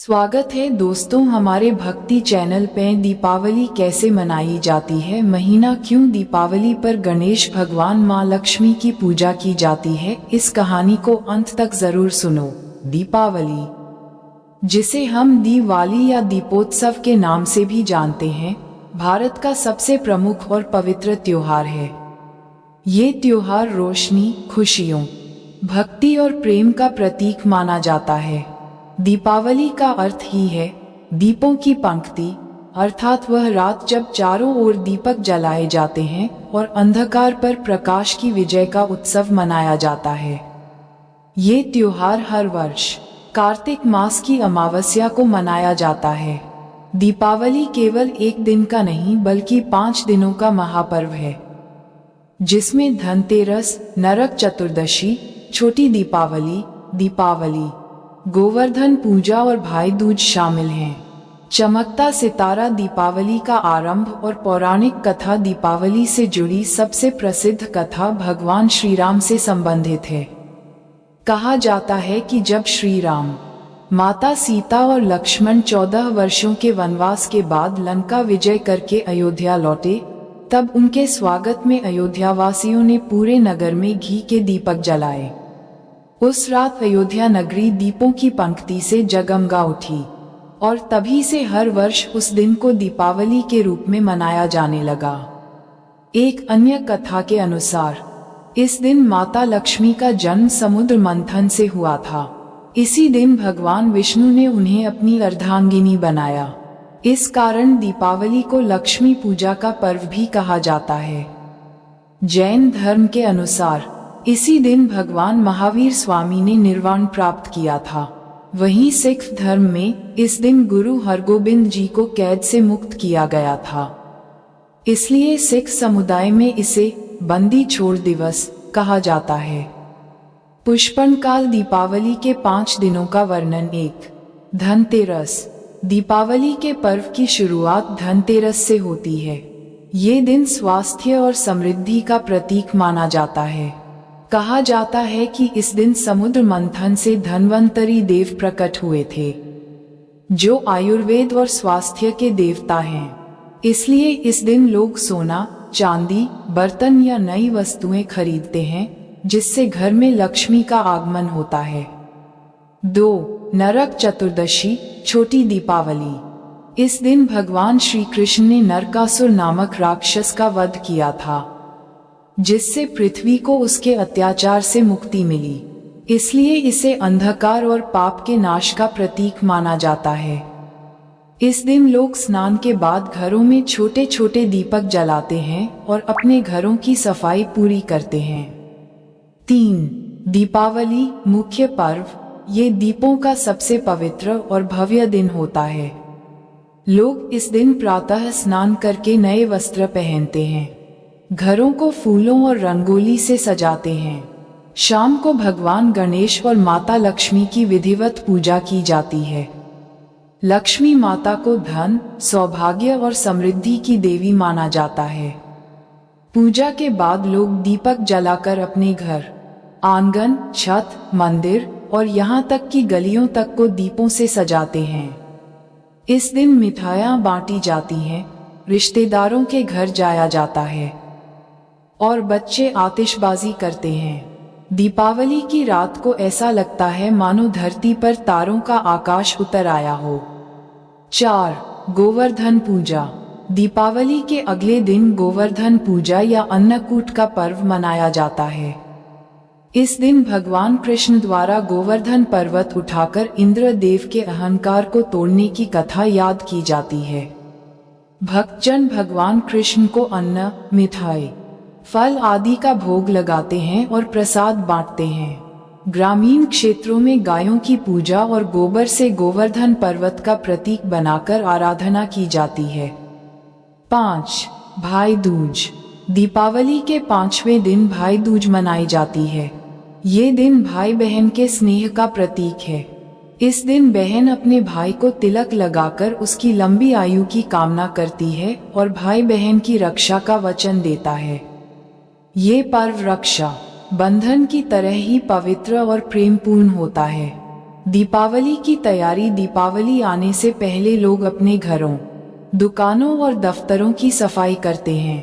स्वागत है दोस्तों हमारे भक्ति चैनल पे। दीपावली कैसे मनाई जाती है, महीना क्यों दीपावली पर गणेश भगवान माँ लक्ष्मी की पूजा की जाती है, इस कहानी को अंत तक जरूर सुनो। दीपावली, जिसे हम दिवाली या दीपोत्सव के नाम से भी जानते हैं, भारत का सबसे प्रमुख और पवित्र त्योहार है। ये त्योहार रोशनी, खुशियों, भक्ति और प्रेम का प्रतीक माना जाता है। दीपावली का अर्थ ही है दीपों की पंक्ति, अर्थात वह रात जब चारों ओर दीपक जलाए जाते हैं और अंधकार पर प्रकाश की विजय का उत्सव मनाया जाता है। ये त्योहार हर वर्ष कार्तिक मास की अमावस्या को मनाया जाता है। दीपावली केवल एक दिन का नहीं बल्कि 5 दिनों का महापर्व है, जिसमें धनतेरस, नरक चतुर्दशी, छोटी दीपावली, गोवर्धन पूजा और भाई दूज शामिल हैं। चमकता सितारा दीपावली का आरंभ और पौराणिक कथा दीपावली से जुड़ी सबसे प्रसिद्ध कथा भगवान श्री राम से संबंधित है। कहा जाता है कि जब श्री राम, माता सीता और लक्ष्मण 14 वर्षों के वनवास के बाद लंका विजय करके अयोध्या लौटे, तब उनके स्वागत में अयोध्यावासियों ने पूरे नगर में घी के दीपक जलाए। उस रात अयोध्या नगरी दीपों की पंक्ति से जगमगा उठी और तभी से हर वर्ष उस दिन को दीपावली के रूप में मनाया जाने लगा। एक अन्य कथा के अनुसार इस दिन माता लक्ष्मी का जन्म समुद्र मंथन से हुआ था। इसी दिन भगवान विष्णु ने उन्हें अपनी अर्धांगिनी बनाया। इस कारण दीपावली को लक्ष्मी पूजा का पर्व भी कहा जाता है। जैन धर्म के अनुसार इसी दिन भगवान महावीर स्वामी ने निर्वाण प्राप्त किया था। वहीं सिख धर्म में इस दिन गुरु हरगोबिंद जी को कैद से मुक्त किया गया था। इसलिए सिख समुदाय में इसे बंदी छोड़ दिवस कहा जाता है। पुष्पन काल दीपावली के 5 दिनों का वर्णन। 1. धनतेरस। दीपावली के पर्व की शुरुआत धनतेरस से होती है। ये दिन स्वास्थ्य और समृद्धि का प्रतीक माना जाता है। कहा जाता है कि इस दिन समुद्र मंथन से धन्वंतरी देव प्रकट हुए थे, जो आयुर्वेद और स्वास्थ्य के देवता हैं। इसलिए इस दिन लोग सोना, चांदी, बर्तन या नई वस्तुएं खरीदते हैं, जिससे घर में लक्ष्मी का आगमन होता है। 2. नरक चतुर्दशी, छोटी दीपावली। इस दिन भगवान श्री कृष्ण ने नरकासुर नामक राक्षस का वध किया था, जिससे पृथ्वी को उसके अत्याचार से मुक्ति मिली। इसलिए इसे अंधकार और पाप के नाश का प्रतीक माना जाता है। इस दिन लोग स्नान के बाद घरों में छोटे छोटे दीपक जलाते हैं और अपने घरों की सफाई पूरी करते हैं। 3. दीपावली मुख्य पर्व। ये दीपों का सबसे पवित्र और भव्य दिन होता है। लोग इस दिन प्रातः स्नान करके नए वस्त्र पहनते हैं, घरों को फूलों और रंगोली से सजाते हैं। शाम को भगवान गणेश और माता लक्ष्मी की विधिवत पूजा की जाती है। लक्ष्मी माता को धन, सौभाग्य और समृद्धि की देवी माना जाता है। पूजा के बाद लोग दीपक जलाकर अपने घर, आंगन, छत, मंदिर और यहाँ तक कि गलियों तक को दीपों से सजाते हैं। इस दिन मिठाइयाँ बांटी जाती हैं, रिश्तेदारों के घर जाया जाता है और बच्चे आतिशबाजी करते हैं। दीपावली की रात को ऐसा लगता है मानो धरती पर तारों का आकाश उतर आया हो। 4. गोवर्धन पूजा। दीपावली के अगले दिन गोवर्धन पूजा या अन्नकूट का पर्व मनाया जाता है। इस दिन भगवान कृष्ण द्वारा गोवर्धन पर्वत उठाकर इंद्रदेव के अहंकार को तोड़ने की कथा याद की जाती है। भक्तजन भगवान कृष्ण को अन्न, मिठाई, फल आदि का भोग लगाते हैं और प्रसाद बांटते हैं। ग्रामीण क्षेत्रों में गायों की पूजा और गोबर से गोवर्धन पर्वत का प्रतीक बनाकर आराधना की जाती है। 5. भाई दूज। दीपावली के 5वें दिन भाई दूज मनाई जाती है। ये दिन भाई बहन के स्नेह का प्रतीक है। इस दिन बहन अपने भाई को तिलक लगाकर उसकी लंबी आयु की कामना करती है और भाई बहन की रक्षा का वचन देता है। ये पर्व रक्षा बंधन की तरह ही पवित्र और प्रेमपूर्ण होता है। दीपावली की तैयारी। दीपावली आने से पहले लोग अपने घरों, दुकानों और दफ्तरों की सफाई करते हैं।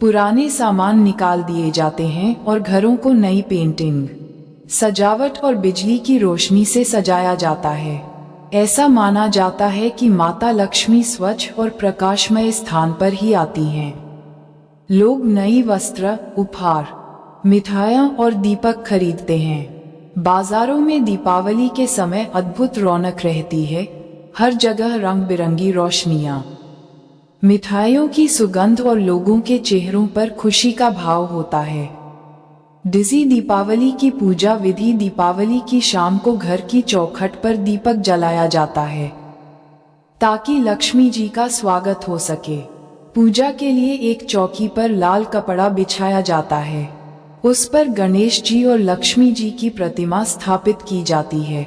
पुराने सामान निकाल दिए जाते हैं और घरों को नई पेंटिंग, सजावट और बिजली की रोशनी से सजाया जाता है। ऐसा माना जाता है कि माता लक्ष्मी स्वच्छ और प्रकाशमय स्थान पर ही आती हैं। लोग नई वस्त्र, उपहार, मिठाइयाँ और दीपक खरीदते हैं। बाजारों में दीपावली के समय अद्भुत रौनक रहती है। हर जगह रंग बिरंगी रोशनियाँ, मिठाइयों की सुगंध और लोगों के चेहरों पर खुशी का भाव होता है। डिजी दीपावली की पूजा विधि। दीपावली की शाम को घर की चौखट पर दीपक जलाया जाता है ताकि लक्ष्मी जी का स्वागत हो सके। पूजा के लिए एक चौकी पर लाल कपड़ा बिछाया जाता है। उस पर गणेश जी और लक्ष्मी जी की प्रतिमा स्थापित की जाती है।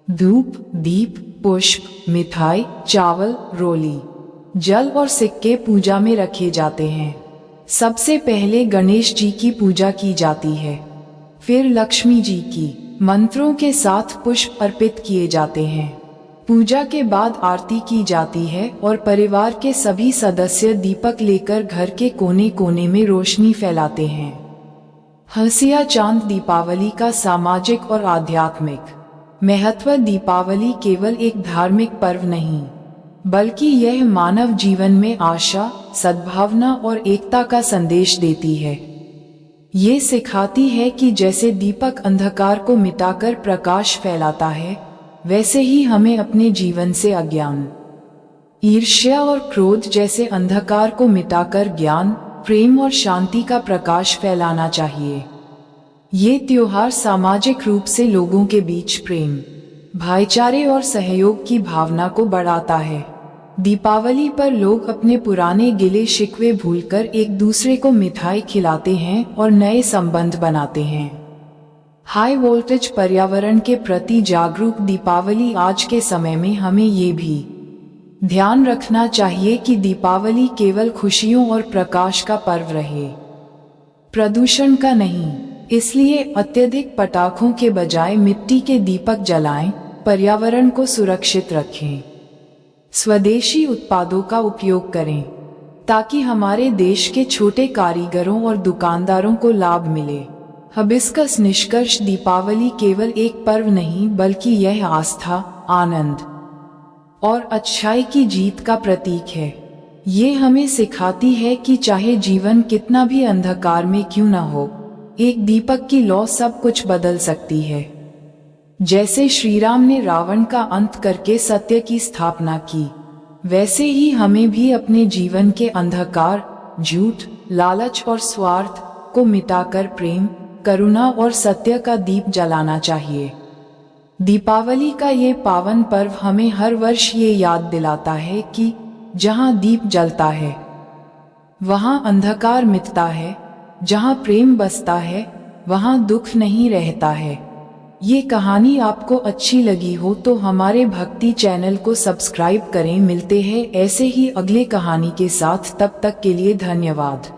धूप, दीप, पुष्प, मिठाई, चावल, रोली, जल और सिक्के पूजा में रखे जाते हैं। सबसे पहले गणेश जी की पूजा की जाती है, फिर लक्ष्मी जी की। मंत्रों के साथ पुष्प अर्पित किए जाते हैं। पूजा के बाद आरती की जाती है और परिवार के सभी सदस्य दीपक लेकर घर के कोने कोने में रोशनी फैलाते हैं। हंसिया चांद। दीपावली का सामाजिक और आध्यात्मिक महत्व। दीपावली केवल एक धार्मिक पर्व नहीं, बल्कि यह मानव जीवन में आशा, सद्भावना और एकता का संदेश देती है। ये सिखाती है कि जैसे दीपक अंधकार को मिटाकर प्रकाश फैलाता है, वैसे ही हमें अपने जीवन से अज्ञान, ईर्ष्या और क्रोध जैसे अंधकार को मिटाकर ज्ञान, प्रेम और शांति का प्रकाश फैलाना चाहिए। ये त्योहार सामाजिक रूप से लोगों के बीच प्रेम, भाईचारे और सहयोग की भावना को बढ़ाता है। दीपावली पर लोग अपने पुराने गिले शिकवे भूलकर एक दूसरे को मिठाई खिलाते हैं और नए संबंध बनाते हैं। High voltage. पर्यावरण के प्रति जागरूक। दीपावली आज के समय में हमें ये भी ध्यान रखना चाहिए कि दीपावली केवल खुशियों और प्रकाश का पर्व रहे, प्रदूषण का नहीं। इसलिए अत्यधिक पटाखों के बजाय मिट्टी के दीपक जलाएं, पर्यावरण को सुरक्षित रखें। स्वदेशी उत्पादों का उपयोग करें ताकि हमारे देश के छोटे कारीगरों और दुकानदारों को लाभ मिले। हबिस्कस। निष्कर्ष। दीपावली केवल एक पर्व नहीं, बल्कि यह आस्था, आनंद और अच्छाई की जीत का प्रतीक है। ये हमें सिखाती है कि चाहे जीवन कितना भी अंधकार में क्यों न हो, एक दीपक की लौ सब कुछ बदल सकती है। जैसे श्री राम ने रावण का अंत करके सत्य की स्थापना की, वैसे ही हमें भी अपने जीवन के अंधकार, झूठ, लालच और स्वार्थ को मिटाकर प्रेम, करुणा और सत्य का दीप जलाना चाहिए। दीपावली का ये पावन पर्व हमें हर वर्ष ये याद दिलाता है कि जहाँ दीप जलता है, वहाँ अंधकार मिटता है। जहाँ प्रेम बसता है, वहाँ दुख नहीं रहता है। ये कहानी आपको अच्छी लगी हो तो हमारे भक्ति चैनल को सब्सक्राइब करें। मिलते हैं ऐसे ही अगले कहानी के साथ। तब तक के लिए धन्यवाद।